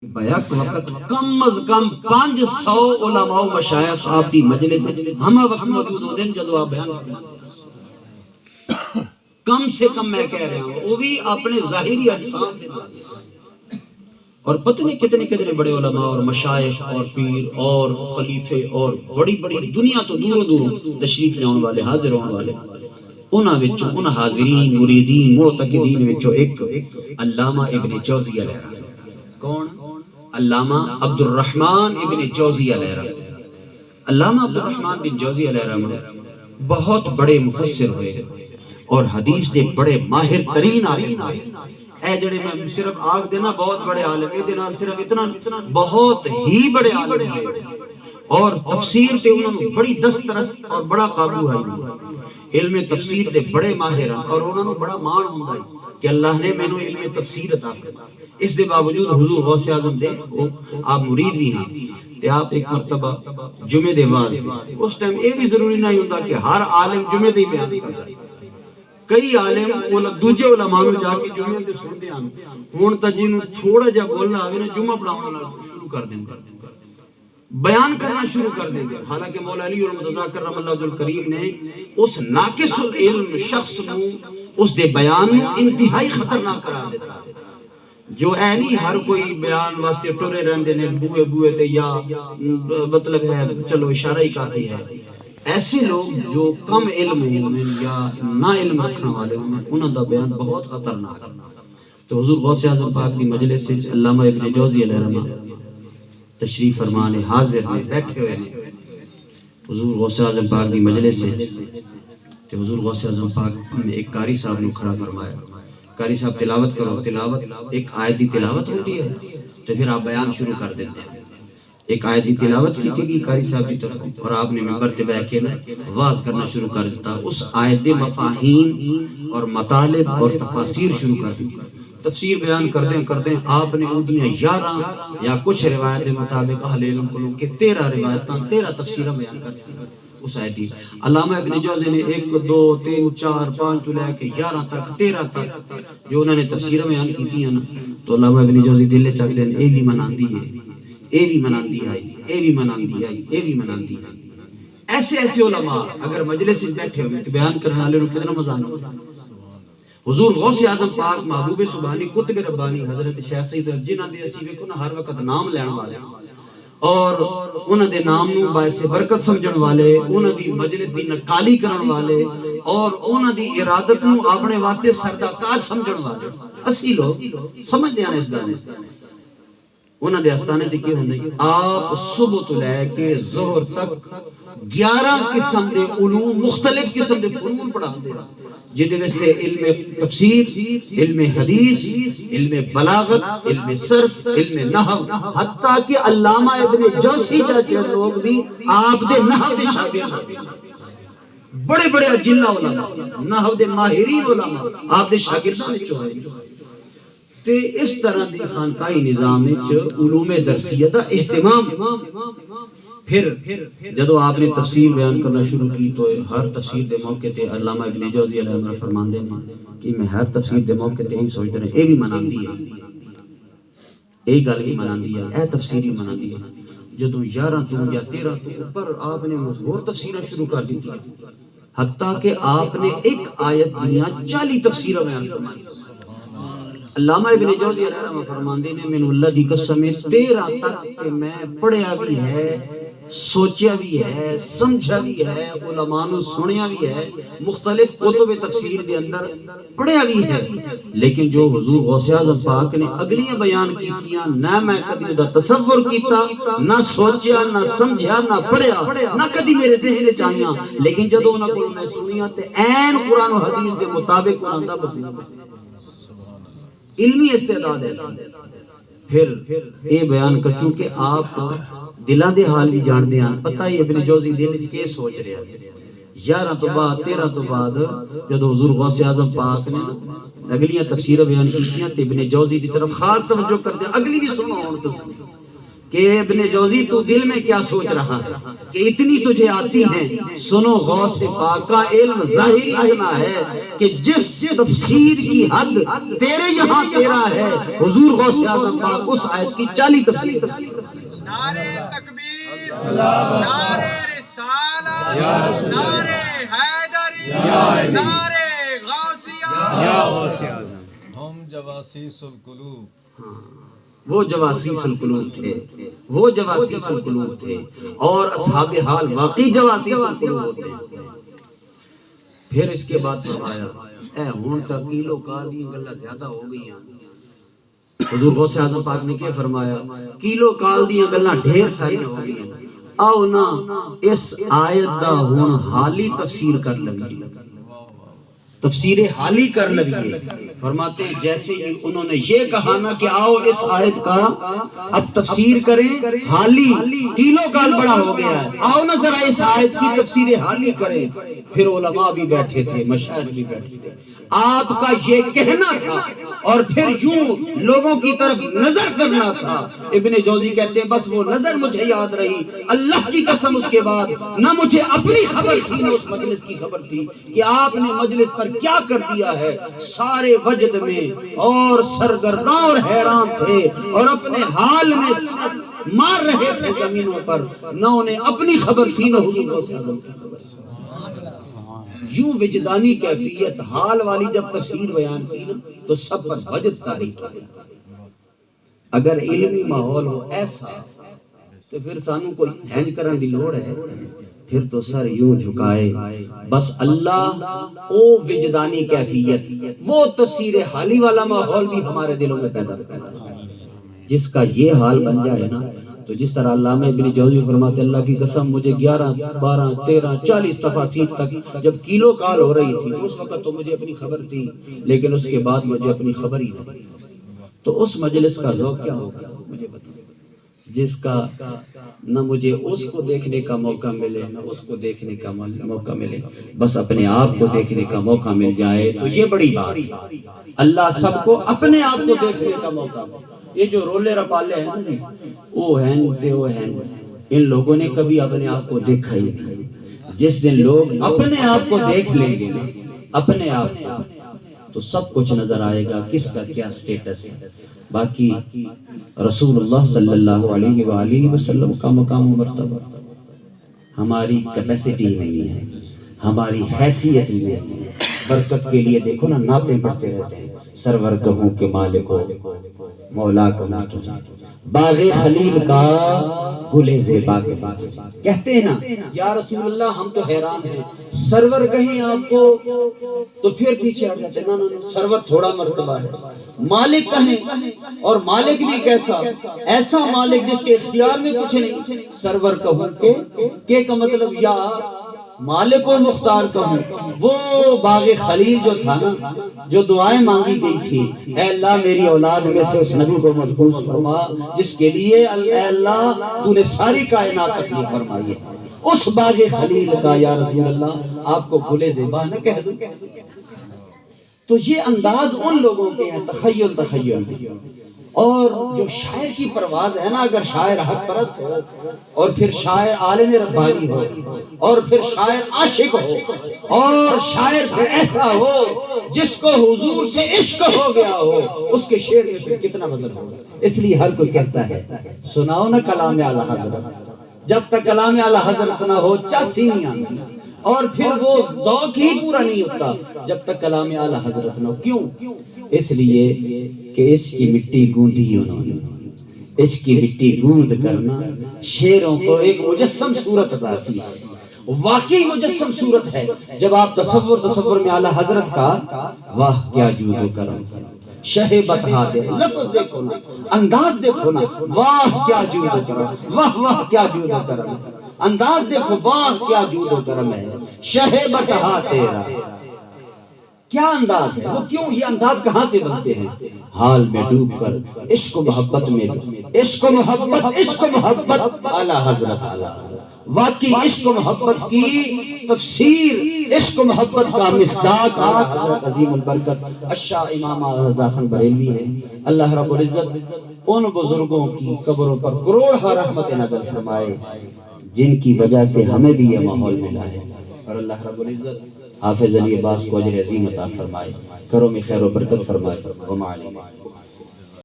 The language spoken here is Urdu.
بیک وقت کم از کم 500 علماء و مشایخ آپ کی مجلس ہم وقت موجود ہوتے ہیں جدو آپ بیان کرتے ہیں. کم سے کم میں کہہ رہا ہوں وہ بھی اپنے ظاہری اجسام سے اور پتہ نہیں کتنے کتنے بڑے علماء اور مشایخ اور پیر اور خلیفے اور بڑی بڑی دنیا تو دوروں دوروں تشریف لے آنے والے حاضر ہونے والے انہاں وچوں ان حاضرین مریدین معتقدین وچوں ایک علامہ ابن جوزی علیہ رحمہ. کون؟ علامہ عبد الرحمن ابن جوزی علیہ رحمہ. علامہ عبد الرحمن بن جوزی علیہ رحمہ بہت بڑے مفسر ہوئے اور حدیث دے بڑے ماہر ترین عالم ہوئے. اے جڑے میں صرف آگ دینا بہت بڑے عالم اے دینا صرف اتنا بہت ہی بڑے عالم ہوئے اور تفسیر تے انہوں نے بڑی دسترس اور بڑا قابو ہے. علم تفسیر دے بڑے ماہر اور انہوں نے بڑا مان ہوندا ہے کہ اللہ نے مینوں علم تفسیر عطا کیتا. اس دے باوجود حضور غوث اعظم دے آپ مرید بھی ہیں تے آپ ایک مرتبہ جمعے دے واز اس ٹائم یہ بھی ضروری نہیں ہوندا کہ ہر عالم جمعے دے بیان کردا ہے. کئی عالم دوجے علماء نوں جا کے جمعے تے سنتے ہیں ہن تا جنوں تھوڑا جا بولنا آوے نا جمعہ پڑھاਉਣਾ شروع کر دیندا بیان کرنا شروع کر دیں گے. حالانکہ مولا علی المرتضیٰ کرم اللہ وجہ الکریم نے اس ناقص العلم شخص نو اس دے بیان نو انتہائی خطرناک قرار دیتا ہے. جو اے نہیں ہر کوئی بیان واسطے ٹرے رہندے نے بوئے بوئے تے یا مطلب ہے چلو اشارہ ہی کافی ہے. ایسے لوگ جو کم علم ہوئے یا نہ علم رکھنے والے ہوئے انہوں دا بیان بہت خطرناک ہے. تو حضور غوث اعظم پاک دی مجلس سے علامہ ابن جوزی علیہ رحمہ تشریف فرمانے حاضر نے بیٹھے ہوئے ہیں حضور غوث اعظم پاک دی مجلس سے. تے حضور غوث اعظم پاک نے ایک قاری صاحب نے کھڑا فرمایا قاری صاحب تلاوت کرو. تلاوت ایک آیت دی تلاوت ہوتی ہے تو پھر آپ بیان شروع کر دیتے ہیں. ایک آیت دی تلاوت کی تھی قاری صاحب کی طرف اور آپ نے منبر تے بیٹھ کے واز کرنا شروع کر دیتا. اس آیت دے مفاہیم اور مطالب اور تفاسیر شروع کر دی. تفسیر بیان کردیں آپ نے اودیاں 11 یا کچھ روایت دے مطابق اہل علم کو کہ 13 روایتاں 13 تفسیراں بیان کر دی. اس آیت دی علامہ ابن جوزی نے 1 2 3 4 5 تو لے کے 11 تک 13 تک جو انہوں نے تفسیراں بیان کی ہیں نا تو علامہ ابن جوزی دل چاک دے اے بھی مناندی ہے اے بھی مناندی ہے اے بھی مناندی ہے اے بھی مناندی ہے. ایسے ایسے علماء اگر مجلس میں بیٹھے ہوئے تو بیان کرنے والے کو کتنا مزہ آتا. حضور غوث اعظم پاک محبوب سبحانی قطب ربانی حضرت شیخ سید جنہاں دے اسی ویکھو نا ہر وقت نام لین والے اور انہاں دے نام نو باعث برکت سمجھن والے انہاں دی مجلس دی نقالی کرن والے اور انہاں دی ارادت نو اپنے واسطے سردار سمجھن والے اسی لوگ سمجھدے ہیں اس گل انہاں دے استانے تے کی ہوندے آپ صبح تو لے کے ظہر تک 11 قسم دے علوم مختلف قسم دے فنون پڑھاندے ہیں جدے واسطے علم تفسیر علم حدیث علم بلاغت علم صرف علم نحو حتیٰ کہ علامہ ابن جوزی جیسے لوگ بھی آپ دے نحو دے شاگرد بڑے بڑے اجلہ علماء نحو دے ماہرین علماء آپ دے شاگردان وچوں ہیں. تے اس طرح دی خانقاہی نظام وچ علوم درسیہ دا اہتمام. پھر جدو آپ نے تفسیر بیان کرنا شروع کی تو ہر تفسیر دے موقع تے علامہ ابن جوزی علیہ الرحمہ فرماندے ہیں کہ میں ہر تفسیر دے موقع تے یہی سوچدا رہا اے بھی مناندی ہے اے گل بھی مناندی ہے اے تفسیر بھی مناندی ہے. جدو 11 تو یا 13 تو اوپر آپ نے اور تفسیراں شروع کر دی حتیٰ کہ آپ نے ایک آیت دیاں 40 تفسیراں بیان فرمائی. علامہ ابن جوزی علیہ الرحمہ فرماندے نے میں اللہ دی قسم 13 تک کہ میں پڑھیا بھی ہے سوچیا بھی ہے سمجھا بھی ہے علماء نو سنیا بھی ہے مختلف کتب تفسیر دے اندر پڑھیا بھی ہے لیکن جو حضور غوث اعظم پاک نے اگلیاں بیان کیتیاں نہ میں کدی دا تصور کیتا نہ سوچیا نہ سمجھیا نہ پڑھیا نہ کدی میرے ذہن وچ آئیاں لیکن جدوں انہاں کول میں سنیاں تے عین قرآن و حدیث دے مطابق انہاں دا مفہوم علمی استعداد ہے. پھر اے بیان کر چونکہ آپ دلاں دے حال بھی جان دے ہیں پتہ ہی ابن جوزی دل وچ کی سوچ رہا ہے. 11 تو بعد 13 تو بعد جدو حضور غوث اعظم پاک نے اگلیاں تفسیراں بیان کیتیاں تے ابن جوزی دی طرف خاص توجہ کر دیا اگلی بھی سنو ہن تسی کہ ابن جوزی تو دل میں کیا سوچ رہا ہے کہ اتنی تجھے آتی ہیں؟ سنو غوث پاک کا علم ظاہری اتنا ہے کہ جس تفسیر کی حد تیرے یہاں تیرا ہے، حضور غوث اعظم پاک اس آیت کی 40 تفسیر۔ نعرہ تکبیر، نعرہ رسالت، نعرہ حیدری، نعرہ غوثیہ، ہم جواسیس القلوب، وہ جواسیس القلوب تھے، وہ جواسیس القلوب تھے، اور اصحاب حال واقعی جواسیس القلوب ہوتے ہیں۔ پھر اس کے بعد فرمایا اے ہون تک کیلو کا دی گلا زیادہ ہو گئی ہیں۔ حضور غوث اعظم پاک نے کیا فرمایا؟ کیلو کال دی گلا ڈھیر ساری ہو گئی ہیں، آؤ نا اس آیت دا ہون حالی تفسیر کر لگی، تفسیر حالی کر لگی۔ فرماتے ہیں جیسے ہی انہوں نے یہ کہا نا کہ آؤ اس آیت کا اب تفسیر کریں حالی، کیلو کال بڑا ہو گیا ہے، آؤ نا ذرا اس آیت کی تفسیر حالی کریں۔ پھر علماء بھی بیٹھے تھے، مشائخ بھی بیٹھے تھے، آپ کا یہ کہنا تھا اور پھر یوں لوگوں کی طرف نظر کرنا تھا۔ ابن جوزی کہتے ہیں بس وہ نظر مجھے یاد رہی، اللہ کی قسم اس کے بعد نہ مجھے اپنی خبر تھی نہ اس مجلس کی خبر تھی کہ آپ نے مجلس پر کیا کر دیا ہے۔ سارے وجد میں اور سرگرداں اور حیران تھے اور اپنے حال میں سر مار رہے تھے زمینوں پر، نہ انہیں اپنی خبر تھی نہ حضور غوث اعظم کی خبر۔ یوں وجدانی کیفیت حال والی جب تفسیر بیان کی نا تو سب پر وجد تاریخ ہے۔ اگر علمی ماحول ہو ایسا تو پھر سانو کوئی ہینج کرن دی لوڑ ہے؟ پھر تو سر یوں جھکائے بس اللہ۔ او وجدانی کیفیت، وہ تفسیر حالی والا ماحول بھی ہمارے دلوں میں پیدا کرتا ہے۔ جس کا یہ حال بن جائے نا تو جس طرح علامہ ابن جوزی فرماتے اللہ کی قسم مجھے 11 12 13 40 تفاسیر تک جب کیلو کال ہو رہی تھی اس وقت تو مجھے اپنی خبر تھی، لیکن اس کے بعد مجھے اپنی خبر ہی نہیں۔ تو اس مجلس کا ذوق کیا ہوگا مجھے بتائیں، جس کا نہ مجھے اس کو دیکھنے کا موقع ملے نہ اس کو دیکھنے کا موقع ملے، بس اپنے آپ کو دیکھنے کا موقع مل جائے تو یہ بڑی بات۔ اللہ سب کو اپنے آپ کو دیکھنے کا موقع ملے۔ یہ جو رولے رپالے ہیں نا جی، وہ ہیں ان لوگوں نے کبھی اپنے آپ کو دیکھا ہی نہیں۔ جس دن لوگ اپنے آپ کو دیکھ لیں گے اپنے آپ کو تو سب کچھ نظر آئے گا کس کا کیا سٹیٹس ہے۔ باقی رسول اللہ صلی اللہ علیہ وآلہ وسلم کا مقام و مرتبہ ہماری کیپیسٹی نہیں ہے، ہماری حیثیت نہیں ہے۔ برکت کے لیے دیکھو نا نعتیں پڑھتے رہتے ہیں، سرور کہوں کہ مالک ہو مولا کہوں تجھے، باغ خلیل کا گل زیبا کے باغ۔ کہتے ہیں نا یا رسول اللہ ہم تو حیران ہیں، سرور کہیں آپ کو تو پھر پیچھے ہٹ جاتے ہیں، نا سرور تھوڑا مرتبہ ہے۔ مالک کہیں اور مالک بھی کیسا، ایسا مالک جس کے اختیار میں کچھ نہیں۔ سرور کہوں کہ کا مطلب یا مالک و مختار کہوں، وہ باغ خلیل جو تھا نا جو دعائیں مانگی گئی تھی، اے اللہ میری اولاد میں سے اس نبی کو محفوظ فرما جس کے لیے اے اللہ تو نے ساری کائنات تخلیق فرمائی ہے، اس باغ خلیل کا یا رسول اللہ آپ کو گل زیبا نہ کہہ دوں۔ تو یہ انداز ان لوگوں کے ہیں تخیل اور جو شاعر کی پرواز ہے نا، اگر شاعر حق پرست ہو اور پھر شاعر عالم ربانی ہو اور پھر شاعر عاشق ہو اور شاعر پھر ایسا ہو جس کو حضور سے عشق ہو گیا ہو، اس کے شعر میں پھر کتنا وزن ہوگا۔ اس لیے ہر کوئی کہتا ہے سناؤ نا کلام اعلی حضرت، جب تک کلام اعلی حضرت نہ ہو چاسی نہیں آتی، اور پھر وہ ذوق ہی پورا نہیں ہوتا جب تک کلام اعلی حضرت نہ ہو۔ کیوں؟ اس لیے کہ اس کی مٹی گوندی انہوں نے، اس کی مٹی گوند کرنا شعروں کو ایک مجسم صورت عطا کی، واقعی مجسم صورت ہے۔ جب آپ تصور میں اعلی حضرت کا واہ کیا جود و کرم، شہ بتہا دے، لفظ دیکھو نا، انداز دیکھو نا، واہ کیا جود و کرم، واہ واہ کیا جود و کرم، انداز دیکھو واہ کیا جود و کرم ہے، شہ بتہا تیرا کیا انداز ہے۔ وہ کیوں یہ انداز کہاں سے بنتے ہیں؟ حال میں ڈوب کر عشق و محبت میں، عشق و محبت اعلی حضرت واقعی عشق و محبت کی تفسیر، عشق و محبت کا مصداق حضرت عظیم البرکت الشاہ امام رضا خان بریلوی ہے۔ اللہ رب العزت ان بزرگوں کی قبروں پر کروڑ رحمت نازل فرمائے جن کی وجہ سے ہمیں بھی یہ ماحول ملا ہے، اور اللہ رب العزت حافظ علی عباس کو اجر عظیم عطا فرمائے، کروں میں خیر و برکت فرمائے۔ وما علینا